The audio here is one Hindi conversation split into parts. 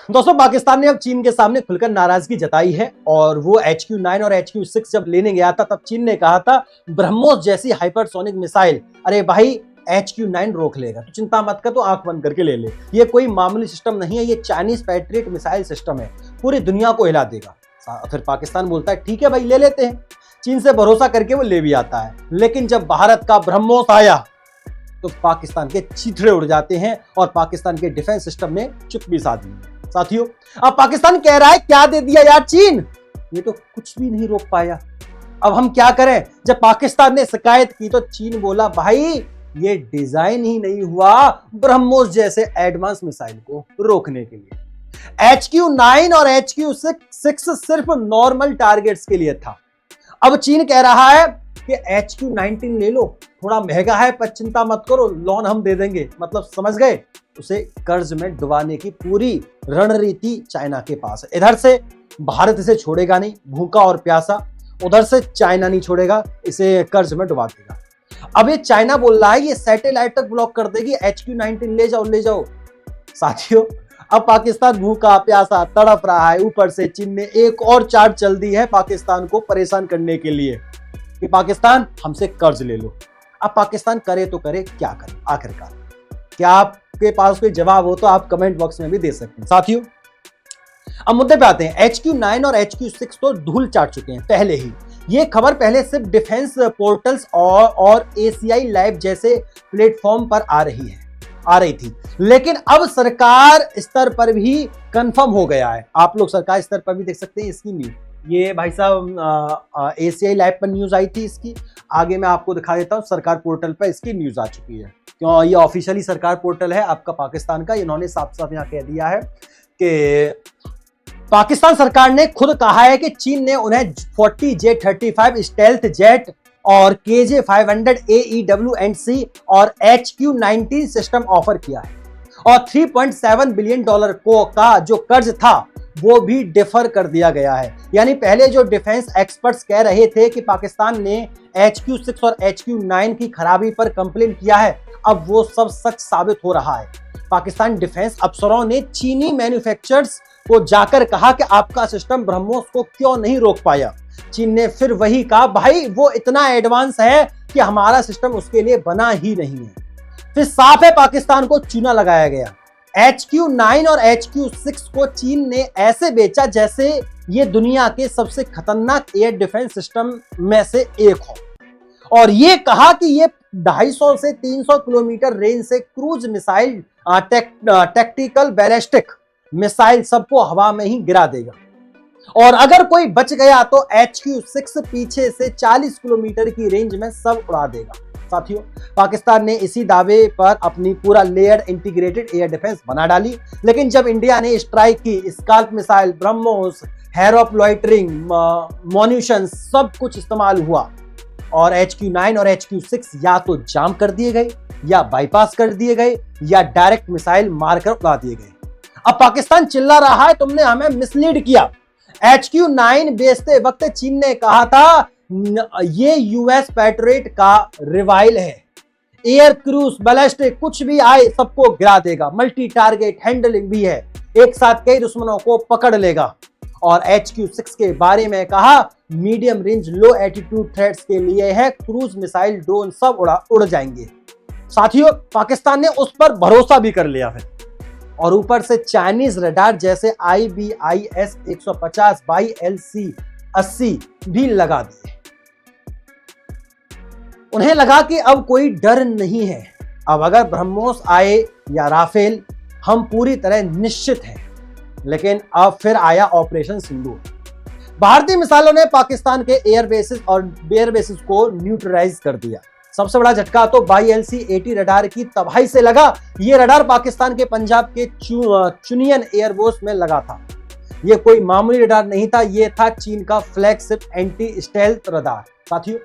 दोस्तों, पाकिस्तान ने अब चीन के सामने खुलकर नाराजगी जताई है और वो HQ-9 और HQ-6 जब लेने गया था तब चीन ने कहा था ब्रह्मोस जैसी हाइपरसोनिक मिसाइल, अरे भाई HQ-9 रोक लेगा, तो चिंता मत कर, तो आंख बंद करके ले ले। ये कोई मामूली सिस्टम नहीं है, ये चाइनीज पैट्रियट मिसाइल सिस्टम है, पूरी दुनिया को हिला देगा। फिर पाकिस्तान बोलता है ठीक है भाई ले लेते हैं, चीन से भरोसा करके वो ले भी आता है। लेकिन जब भारत का ब्रह्मोस आया तो पाकिस्तान के चीथड़े उड़ जाते हैं और पाकिस्तान के डिफेंस सिस्टम ने चुप भी साध ली। साथियों, अब पाकिस्तान कह रहा है क्या दे दिया यार चीन, ये तो कुछ भी नहीं रोक पाया, अब हम क्या करें। जब पाकिस्तान ने शिकायत की तो चीन बोला भाई ये डिजाइन ही नहीं हुआ ब्रह्मोस जैसे एडवांस मिसाइल को रोकने के लिए। HQ-9 और HQ-6 सिर्फ नॉर्मल टारगेट्स के लिए था। अब चीन कह रहा है कि HQ-19 ले लो, थोड़ा महंगा है पर चिंता मत करो, लोन हम दे देंगे। मतलब समझ गए, उसे कर्ज में डुबाने की पूरी रणनीति चाइना के पास है। इधर से भारत इसे छोड़ेगा नहीं, भूखा और प्यासा, उधर से चाइना नहीं छोड़ेगा, इसे कर्ज में डुबा देगा। अब ये चाइना बोल रहा है ये सैटेलाइट तक ब्लॉक कर देगी, HQ-19 ले जाओ ले जाओ। साथियों, अब पाकिस्तान भूखा प्यासा तड़प रहा है, ऊपर से चीन ने एक और चार्ट चल दी है पाकिस्तान को परेशान करने के लिए कि पाकिस्तान हमसे कर्ज ले लो। अब पाकिस्तान करे तो करे, क्या करे आखिरकार? क्या आपके पास कोई जवाब हो तो आप कमेंट बॉक्स में भी दे सकते हैं। साथियों, अब मुद्दे पे आते हैं। HQ-9 और HQ-6 तो धूल चाट चुके हैं पहले ही। ये खबर पहले सिर्फ डिफेंस पोर्टल्स और ACI लैब जैसे प्लेटफॉर्म पर आ रही थी, लेकिन अब सरकार स्तर पर भी कंफर्म हो गया है। आप लोग सरकार स्तर पर भी देख सकते हैं इसकी न्यूज। ये भाई साहब ACI लैब पर न्यूज आई थी इसकी, आगे मैं आपको दिखा देता हूँ। सरकार पोर्टल पर इसकी न्यूज आ चुकी है, क्यों ये ऑफिशियली सरकार पोर्टल है आपका पाकिस्तान का। इन्होंने साफ साफ यहाँ कह दिया है कि पाकिस्तान सरकार ने खुद कहा है कि चीन ने उन्हें 40 J-35 स्टेल्थ जेट और KJ-500 AEW&C और HQ-19 सिस्टम ऑफर किया है, और $3.7 बिलियन का जो कर्ज था वो भी डिफर कर दिया गया है। यानी पहले जो डिफेंस एक्सपर्ट्स कह रहे थे कि पाकिस्तान ने HQ-6 और HQ-9 की खराबी पर कंप्लेन किया है, अब वो सब सच साबित हो रहा है। पाकिस्तान डिफेंस अफसरों ने चीनी मैन्युफैक्चरर्स को जाकर कहा कि आपका सिस्टम ब्रह्मोस को क्यों नहीं रोक पाया। चीन ने फिर वही कहा भाई वो इतना एडवांस है कि हमारा सिस्टम उसके लिए बना ही नहीं है। फिर साफ है पाकिस्तान को चूना लगाया गया। HQ-9 और HQ-6 को चीन ने ऐसे बेचा जैसे ये दुनिया के सबसे खतरनाक एयर डिफेंस सिस्टम में से एक हो, और ये कहा कि ये 250 से 300 किलोमीटर रेंज से cruise missile, tactical ballistic missile सबको हवा में ही गिरा देगा, और अगर कोई बच गया तो HQ-6 पीछे से 40 किलोमीटर की रेंज में सब उड़ा देगा। साथियों, पाकिस्तान ने इसी दावे पर अपनी पूरा लेयर्ड इंटीग्रेटेड एयर डिफेंस बना डाली, लेकिन जब इंडिया ने स्ट्राइक की, स्काल्प मिसाइल, ब्रह्मोस, हेरोप लॉइटरिंग, मोन्यूशन सब कुछ इस्तेमाल हुआ, और HQ-9 और HQ-6 या तो जाम कर दिए गए, या बाईपास कर दिए गए, या डायरेक्ट मिसाइल मारकर उड़ा दिए गए। अब पाकिस्तान चिल्ला रहा है तुमने हमें मिसलीड किया। HQ-9 बेचते वक्त चीन ने कहा था ये US पैट्रियट का रिवाइल है, एयर क्रूज बैलिस्टिक कुछ भी आए सबको गिरा देगा, मल्टी टारगेट हैंडलिंग भी है, एक साथ कई दुश्मनों को पकड़ लेगा। और HQ-6 के बारे में कहा मीडियम रेंज लो एटीट्यूड थ्रेट्स के लिए है, क्रूज मिसाइल ड्रोन सब उड़ जाएंगे। साथियों, पाकिस्तान ने उस पर भरोसा भी कर लिया है, और ऊपर से चाइनीज रडार जैसे IBIS 150 बाई LC-80 भी लगा दिए। उन्हें लगा कि अब कोई डर नहीं है, अब अगर ब्रह्मोस आए या राफेल हम पूरी तरह निश्चित हैं। लेकिन अब फिर आया ऑपरेशन सिंदूर। भारतीय मिसाइलों ने पाकिस्तान के एयर बेसिस और बेयर बेसिस को न्यूट्रलाइज कर दिया। सबसे बड़ा झटका तो बाई LC-80 रडार की तबाही से लगा। ये रडार पाकिस्तान के पंजाब के चुनियन एयरबोर्स में लगा था। ये कोई मामूली रडार नहीं था, ये था चीन का फ्लैगशिप एंटी स्टेल्थ रडार। साथियों,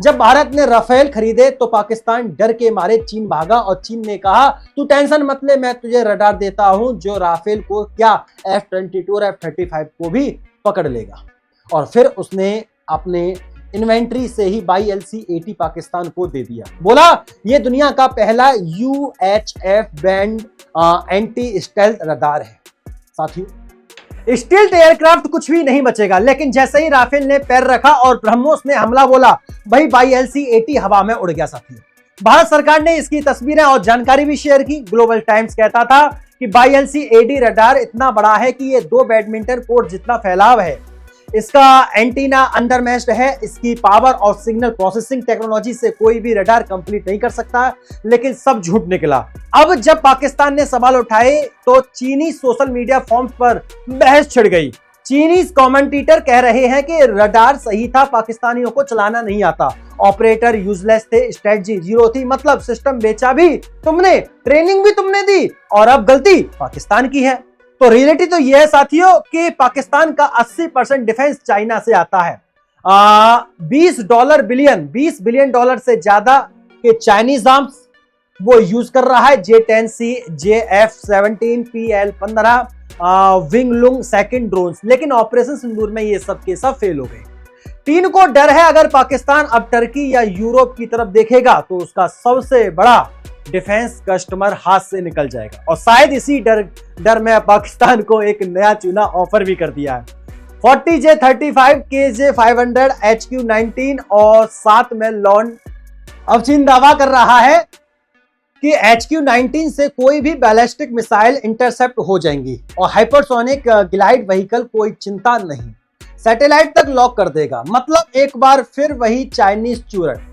जब भारत ने राफेल खरीदे तो पाकिस्तान डर के मारे चीन भागा, और चीन ने कहा तू टेंशन मत ले, मैं तुझे रडार देता हूं जो राफेल को क्या F-22 और F-35 को भी पकड़ लेगा। और फिर उसने अपने इन्वेंट्री से ही बाई LC-80 पाकिस्तान को दे दिया। बोला ये दुनिया का पहला UHF band anti stealth radar है। साथियों, स्टील्थ एयरक्राफ्ट कुछ भी नहीं बचेगा, लेकिन जैसे ही राफेल ने पैर रखा और ब्रह्मोस ने हमला बोला, भाई YLC-80 हवा में उड़ गया। साथियों, भारत सरकार ने इसकी तस्वीरें और जानकारी भी शेयर की। ग्लोबल टाइम्स कहता था कि YLC-80 रडार इतना बड़ा है कि ये 2 बैडमिंटन कोर्ट जितना फैलाव है। इसका एंटीना अंडरमेश्ड है। इसकी पावर और सिग्नल प्रोसेसिंग टेक्नोलॉजी से कोई भी रडार कंप्लीट नहीं कर सकता, लेकिन सब झूठ निकला। अब जब पाकिस्तान ने सवाल उठाए तो चीनी सोशल मीडिया फॉर्म्स पर बहस छिड़ गई। चीनी कमेंटेटर कह रहे हैं कि रडार सही था, पाकिस्तानियों को चलाना नहीं आता, ऑपरेटर यूजलेस थे, स्ट्रेटजी जीरो थी, मतलब सिस्टम बेचा भी तुमने, ट्रेनिंग भी तुमने दी और अब गलती पाकिस्तान की है। तो रियलिटी तो यह है साथियों कि पाकिस्तान का 80% डिफेंस चाइना से आता है। $20 बिलियन से ज्यादा के चाइनीज आर्म्स वो यूज कर रहा है। J-10C, JF-17, PL-15, Wing Loong second drones, लेकिन ऑपरेशन सिंदूर में ये सब के सब फेल हो गए। चीन को डर है अगर पाकिस्तान अब टर्की या यूरोप की तरफ देखेगा तो उसका सबसे बड़ा डिफेंस कस्टमर हाथ से निकल जाएगा, और शायद इसी डर में पाकिस्तान को एक नया चुना ऑफर भी कर दिया है। 40J-35, KJ-500, HQ-19 और साथ में लॉन्च। अब चीन दावा कर रहा है कि HQ-19 से कोई भी बैलिस्टिक मिसाइल इंटरसेप्ट हो जाएंगी और हाइपरसोनिक ग्लाइड व्हीकल कोई चिंता नहीं, सैटेलाइट तक लॉक कर देगा। मतलब एक बार फिर वही चाइनीज चूरन,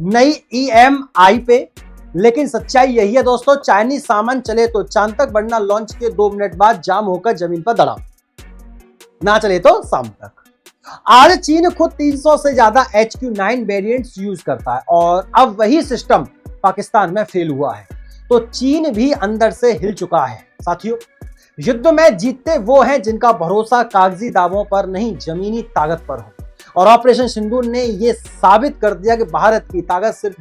नई EMI पे। लेकिन सच्चाई यही है दोस्तों, चाइनीज सामान चले तो चांद तक, वरना लॉन्च के 2 मिनट बाद जाम होकर जमीन पर धड़ा, ना चले तो शाम तक। आज चीन खुद 300 से ज्यादा HQ-9 वेरिएंट्स यूज करता है और अब वही सिस्टम पाकिस्तान में फेल हुआ है, तो चीन भी अंदर से हिल चुका है। साथियों, युद्ध में जीतते वो हैं जिनका भरोसा कागजी दावों पर नहीं, जमीनी ताकत पर हो, और ऑपरेशन सिंदूर ने यह साबित कर दिया कि भारत की ताकत सिर्फ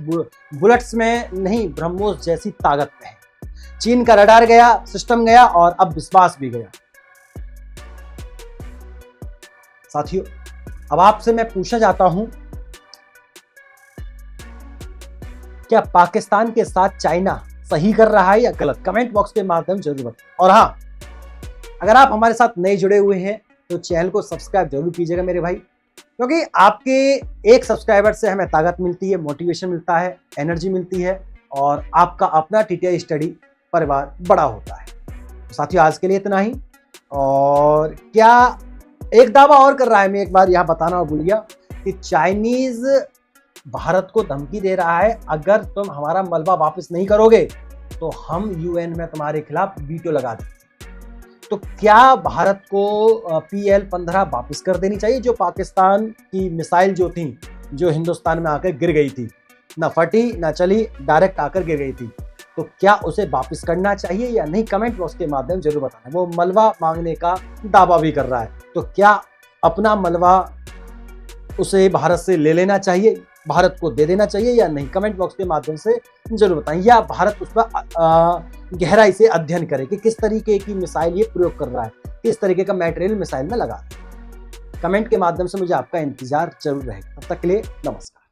बुलेट्स में नहीं, ब्रह्मोस जैसी ताकत में है। चीन का रडार गया, सिस्टम गया और अब विश्वास भी गया। साथियों, अब आपसे मैं पूछना चाहता हूं, क्या पाकिस्तान के साथ चाइना सही कर रहा है या गलत? कमेंट बॉक्स के माध्यम जरूर बताएं। और हाँ, अगर आप हमारे साथ नए जुड़े हुए हैं तो चैनल को सब्सक्राइब जरूर कीजिएगा मेरे भाई, क्योंकि आपके एक सब्सक्राइबर से हमें ताकत मिलती है, मोटिवेशन मिलता है, एनर्जी मिलती है और आपका अपना TTI स्टडी परिवार बड़ा होता है। तो साथियों, आज के लिए इतना ही। और क्या एक दावा और कर रहा है, मैं एक बार यहां बताना भूल गया कि चाइनीज भारत को धमकी दे रहा है, अगर तुम हमारा मलबा वापस नहीं करोगे तो हम UN में तुम्हारे खिलाफ वीटो लगा देंगे। तो क्या भारत को PL-15 वापस कर देनी चाहिए, जो पाकिस्तान की मिसाइल जो थी, जो हिंदुस्तान में आकर गिर गई थी, ना फटी ना चली, डायरेक्ट आकर गिर गई थी, तो क्या उसे वापस करना चाहिए या नहीं? कमेंट बॉक्स के माध्यम जरूर बताना। वो मलबा मांगने का दावा भी कर रहा है, तो क्या अपना मलबा उसे भारत से ले लेना चाहिए, भारत को दे देना चाहिए या नहीं? कमेंट बॉक्स के माध्यम से जरूर बताएं, या भारत उस पर गहराई से अध्ययन करे कि किस तरीके की मिसाइल ये प्रयोग कर रहा है, किस तरीके का मटेरियल मिसाइल में लगा। कमेंट के माध्यम से मुझे आपका इंतजार जरूर रहेगा। तब तक के लिए नमस्कार।